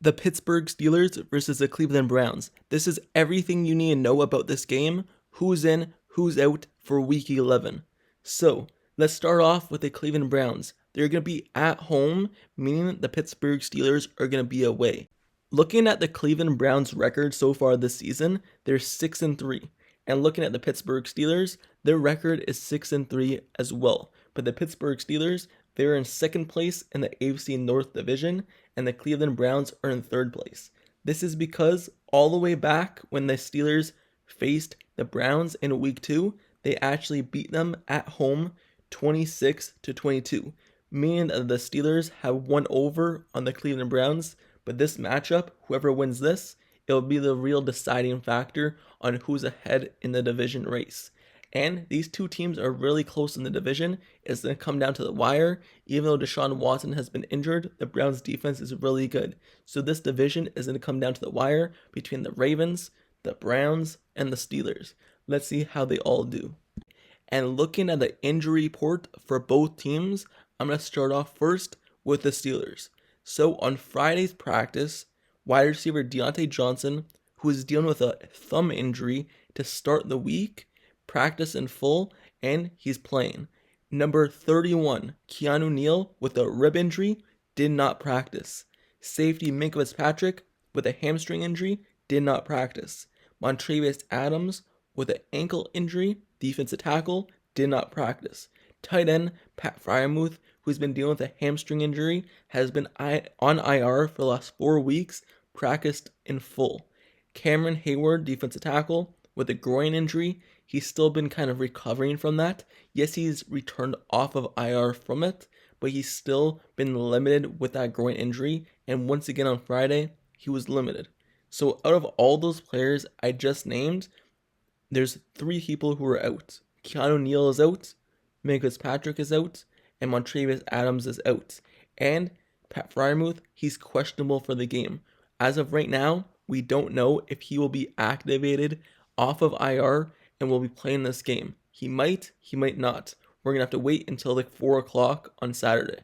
The Pittsburgh Steelers versus the Cleveland Browns. This is everything you need to know about this game, who's in, who's out for Week 11. So, let's start off with the Cleveland Browns. They're going to be at home, meaning the Pittsburgh Steelers are going to be away. Looking at the Cleveland Browns record so far this season, they're 6-3. And looking at the Pittsburgh Steelers, their record is 6-3 as well. But the Pittsburgh Steelers, they're in second place in the AFC North Division, and the Cleveland Browns are in third place. This is because all the way back when the Steelers faced the Browns in Week 2, they actually beat them at home 26-22, meaning that the Steelers have won over on the Cleveland Browns. But this matchup, whoever wins this, it'll be the real deciding factor on who's ahead in the division race. And these two teams are really close in the division. It's going to come down to the wire. Even though Deshaun Watson has been injured, the Browns' defense is really good. So this division is going to come down to the wire between the Ravens, the Browns, and the Steelers. Let's see how they all do. And looking at the injury report for both teams, I'm going to start off first with the Steelers. So on Friday's practice, wide receiver Deontay Johnson, who is dealing with a thumb injury to start the week, practiced in full, and he's playing. Number 31, Keanu Neal, with a rib injury, did not practice. Safety Macus with a hamstring injury, did not practice. Montravius Adams, with an ankle injury, defensive tackle, did not practice. Tight end Pat Freiermuth, who's been dealing with a hamstring injury, has been on IR for the last 4 weeks, practiced in full. Cameron Heyward, defensive tackle, with a groin injury, he's still been kind of recovering from that. Yes, he's returned off of IR from it, but he's still been limited with that groin injury, and once again on Friday, he was limited. So out of all those players I just named, there's 3 people who are out. Keanu Neal is out, Macus is out, and Montravius Adams is out. And Pat Freiermuth, he's questionable for the game. As of right now, we don't know if he will be activated off of IR and will be playing this game. He might not. We're going to have to wait until like 4 o'clock on Saturday.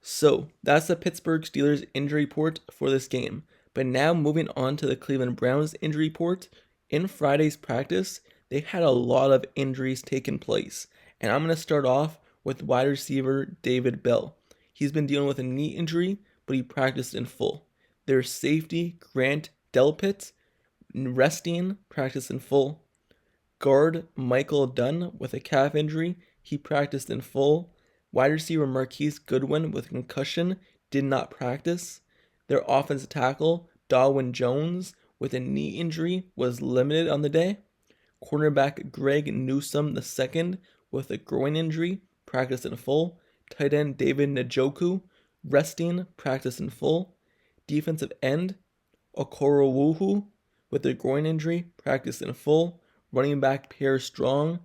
So that's the Pittsburgh Steelers injury report for this game. But now moving on to the Cleveland Browns injury report. In Friday's practice, they had a lot of injuries taking place. And I'm going to start off with wide receiver David Bell. He's been dealing with a knee injury, but he practiced in full. Their safety Grant Delpit, resting, practiced in full. Guard Michael Dunn with a calf injury, he practiced in full. Wide receiver Marquise Goodwin with concussion did not practice. Their offensive tackle Darwin Jones with a knee injury was limited on the day. Cornerback Greg Newsome II with a groin injury practiced in full. Tight end David Njoku resting, practiced in full. Defensive end Okorowohu with a groin injury practiced in full. Running back Pierre Strong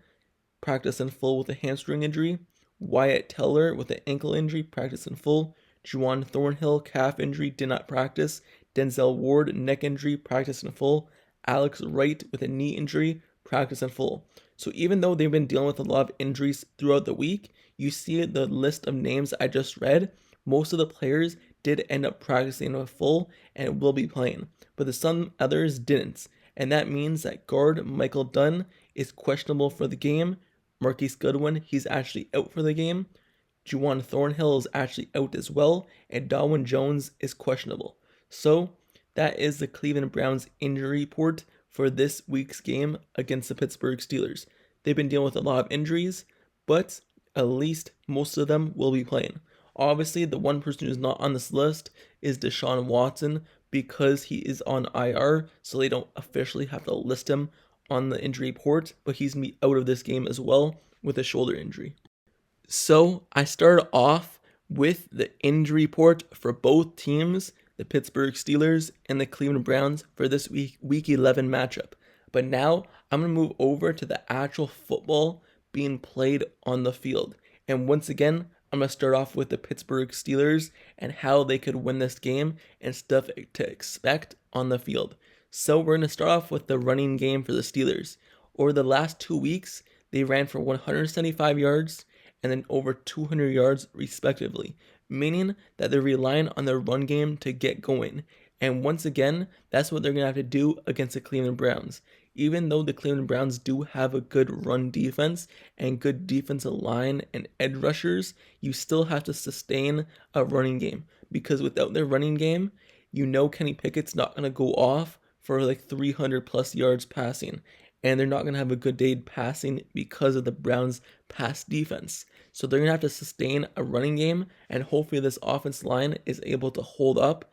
practiced in full with a hamstring injury. Wyatt Teller with an ankle injury practiced in full. Juwan Thornhill calf injury did not practice. Denzel Ward neck injury practiced in full. Alex Wright with a knee injury practiced in full. So even though they've been dealing with a lot of injuries throughout the week, you see the list of names I just read, most of the players did end up practicing in full and will be playing, but some others didn't. And that means that guard Michael Dunn is questionable for the game. Marquise Goodwin, he's actually out for the game. Juwan Thornhill is actually out as well, and Darwin Jones is questionable. So that is the Cleveland Browns injury report for this week's game against the Pittsburgh Steelers. They've been dealing with a lot of injuries, but at least most of them will be playing. Obviously, the one person who's not on this list is Deshaun Watson because he is on IR, so they don't officially have to list him on the injury report, but he's going to be out of this game as well with a shoulder injury. So I started off with the injury report for both teams, the Pittsburgh Steelers and the Cleveland Browns, for this week 11 matchup. But now I'm going to move over to the actual football being played on the field. And once again, I'm going to start off with the Pittsburgh Steelers and how they could win this game and stuff to expect on the field. So we're going to start off with the running game for the Steelers. Over the last 2 weeks, they ran for 175 yards and then over 200 yards respectively, meaning that they're relying on their run game to get going. And once again, that's what they're going to have to do against the Cleveland Browns. Even though the Cleveland Browns do have a good run defense and good defensive line and edge rushers, you still have to sustain a running game. Because without their running game, you know Kenny Pickett's not going to go off for like 300 plus yards passing. And they're not going to have a good day passing because of the Browns' pass defense. So they're going to have to sustain a running game, and hopefully this offense line is able to hold up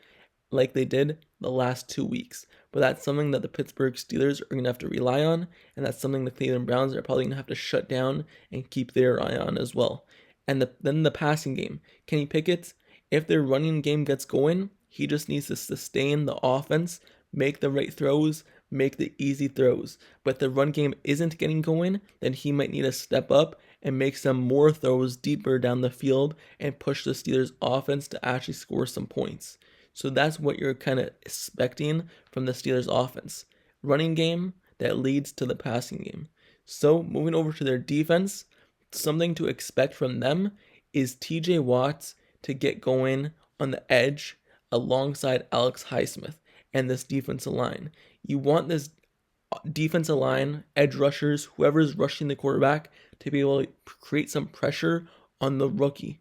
like they did the last 2 weeks. But that's something that the Pittsburgh Steelers are going to have to rely on, and that's something the Cleveland Browns are probably going to have to shut down and keep their eye on as well. And then the passing game. Kenny Pickett, if their running game gets going, he just needs to sustain the offense, make the right throws, make the easy throws. But if the run game isn't getting going, then he might need to step up and make some more throws deeper down the field and push the Steelers offense to actually score some points. So that's what you're kind of expecting from the Steelers offense. Running game that leads to the passing game. So moving over to their defense, something to expect from them is TJ Watt to get going on the edge alongside Alex Highsmith and this defensive line. You want this defensive line, edge rushers, whoever's rushing the quarterback, to be able to create some pressure on the rookie.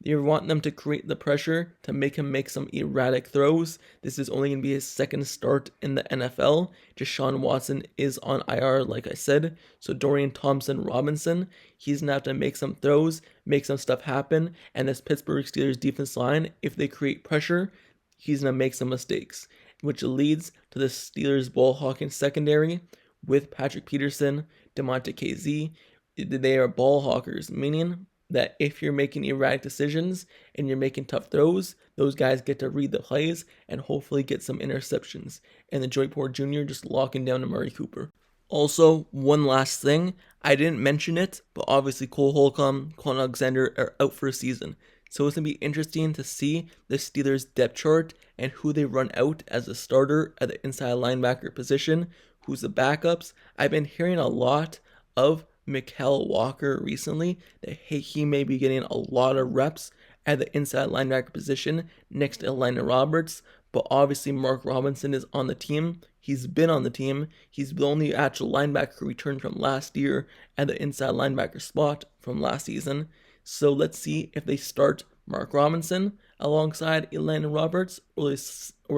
You want them to create the pressure to make him make some erratic throws. This is only going to be his second start in the NFL. Deshaun Watson is on IR, like I said. So Dorian Thompson-Robinson, he's going to have to make some throws, make some stuff happen. And this Pittsburgh Steelers defense line, if they create pressure, he's going to make some mistakes, which leads to the Steelers ball hawking secondary with Patrick Peterson, DeMonte KZ. They are ball hawkers, meaning that if you're making erratic decisions and you're making tough throws, those guys get to read the plays and hopefully get some interceptions. And the Joy Porter Jr. just locking down Amari Cooper. Also, one last thing, I didn't mention it, but obviously Cole Holcomb, Kwon Alexander are out for a season. So it's going to be interesting to see the Steelers depth chart and who they run out as a starter at the inside linebacker position, who's the backups. I've been hearing a lot of Mykal Walker recently, that he may be getting a lot of reps at the inside linebacker position next to Elijah Roberts, but obviously Mark Robinson is on the team. He's been on the team. He's the only actual linebacker returned from last year at the inside linebacker spot from last season. So let's see if they start Mark Robinson alongside Elijah Roberts, or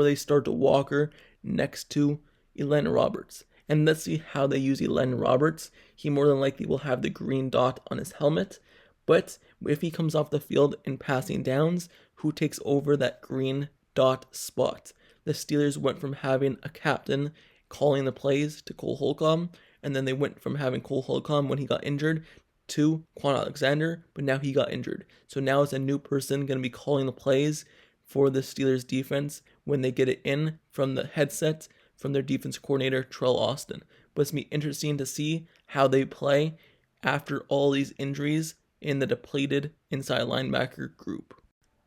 they start Walker next to Elijah Roberts. And let's see how they use Elijah Roberts. He more than likely will have the green dot on his helmet. But if he comes off the field in passing downs, who takes over that green dot spot? The Steelers went from having a captain calling the plays to Cole Holcomb, and then they went from having Cole Holcomb when he got injured to Kwon Alexander, but now he got injured. So now it's a new person going to be calling the plays for the Steelers defense when they get it in from the headset from their defense coordinator, Terrell Austin. But it's going to be interesting to see how they play after all these injuries in the depleted inside linebacker group.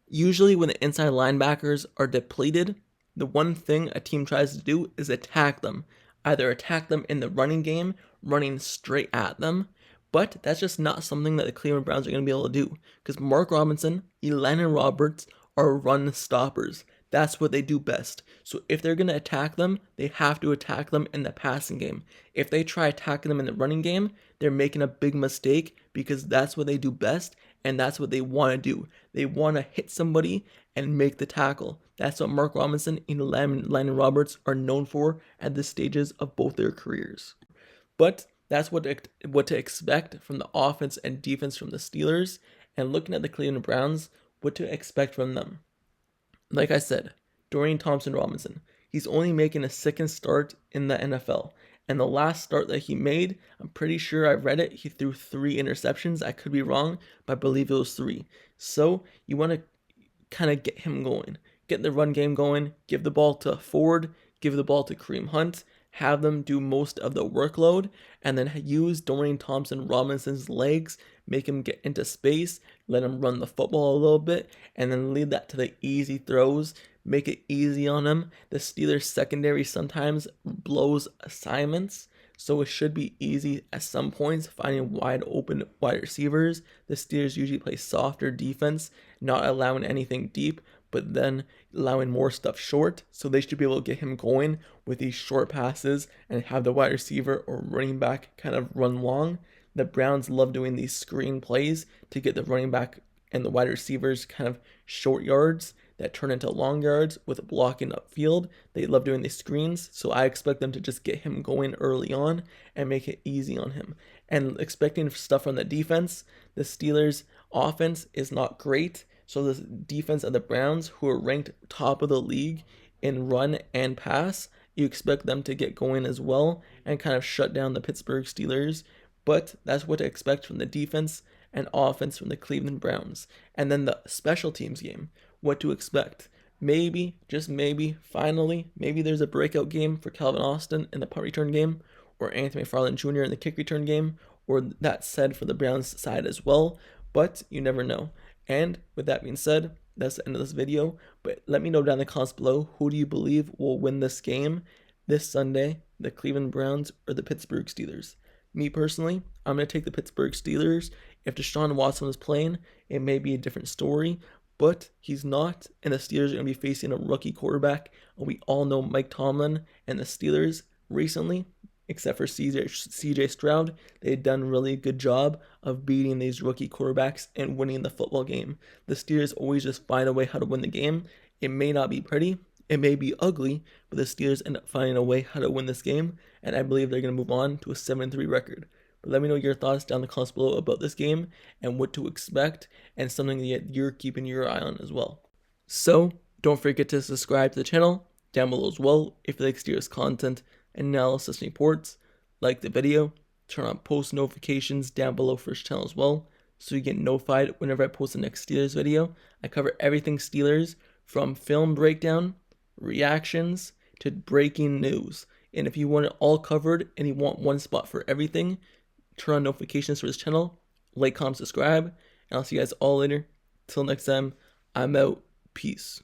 Usually when the inside linebackers are depleted, the one thing a team tries to do is attack them. Either attack them in the running game, running straight at them, but that's just not something that the Cleveland Browns are going to be able to do, because Mark Robinson, Elijah Roberts are run stoppers. That's what they do best. So if they're going to attack them, they have to attack them in the passing game. If they try attacking them in the running game, they're making a big mistake, because that's what they do best, and that's what they want to do. They want to hit somebody and make the tackle. That's what Mark Robinson and Elijah Roberts are known for at the stages of both their careers. But that's what to expect from the offense and defense from the Steelers. And looking at the Cleveland Browns, what to expect from them. Like I said, Dorian Thompson-Robinson, he's only making a second start in the NFL. And the last start that he made, I'm pretty sure I read it, he threw 3 interceptions. I could be wrong, but I believe it was 3. So you want to kind of get him going. Get the run game going, give the ball to Ford, give the ball to Kareem Hunt, have them do most of the workload, and then use Dorian Thompson-Robinson's legs, make him get into space, let him run the football a little bit, and then lead that to the easy throws, make it easy on him. The Steelers secondary sometimes blows assignments, so it should be easy at some points finding wide open wide receivers. The Steelers usually play softer defense, not allowing anything deep, but then allowing more stuff short. So they should be able to get him going with these short passes and have the wide receiver or running back kind of run long. The Browns love doing these screen plays to get the running back and the wide receivers kind of short yards that turn into long yards with blocking upfield. They love doing these screens, so I expect them to just get him going early on and make it easy on him. And expecting stuff from the defense, the Steelers' offense is not great, so the defense of the Browns, who are ranked top of the league in run and pass, you expect them to get going as well and kind of shut down the Pittsburgh Steelers. But that's what to expect from the defense and offense from the Cleveland Browns. And then the special teams game, what to expect. Maybe, just maybe, finally, maybe there's a breakout game for Calvin Austin in the punt return game, or Anthony McFarland Jr. in the kick return game, or that said for the Browns side as well, but you never know. And with that being said, that's the end of this video, but let me know down in the comments below, who do you believe will win this game this Sunday, the Cleveland Browns or the Pittsburgh Steelers? Me personally, I'm going to take the Pittsburgh Steelers. If Deshaun Watson is playing, it may be a different story, but he's not, and the Steelers are going to be facing a rookie quarterback. And we all know Mike Tomlin and the Steelers recently, except for CJ Stroud, they've done a really good job of beating these rookie quarterbacks and winning the football game. The Steelers always just find a way how to win the game. It may not be pretty, it may be ugly, but the Steelers end up finding a way how to win this game, and I believe they're going to move on to a 7-3 record. But let me know your thoughts down in the comments below about this game and what to expect, and something that you're keeping your eye on as well. So, don't forget to subscribe to the channel down below as well if you like Steelers content and analysis and reports. Like the video, turn on post notifications down below for this channel as well, so you get notified whenever I post the next Steelers video. I cover everything Steelers, from film breakdown, reactions, to breaking news. And if you want it all covered and you want one spot for everything, turn on notifications for this channel, like, comment, subscribe, and I'll see you guys all later. Till next time, I'm out. Peace.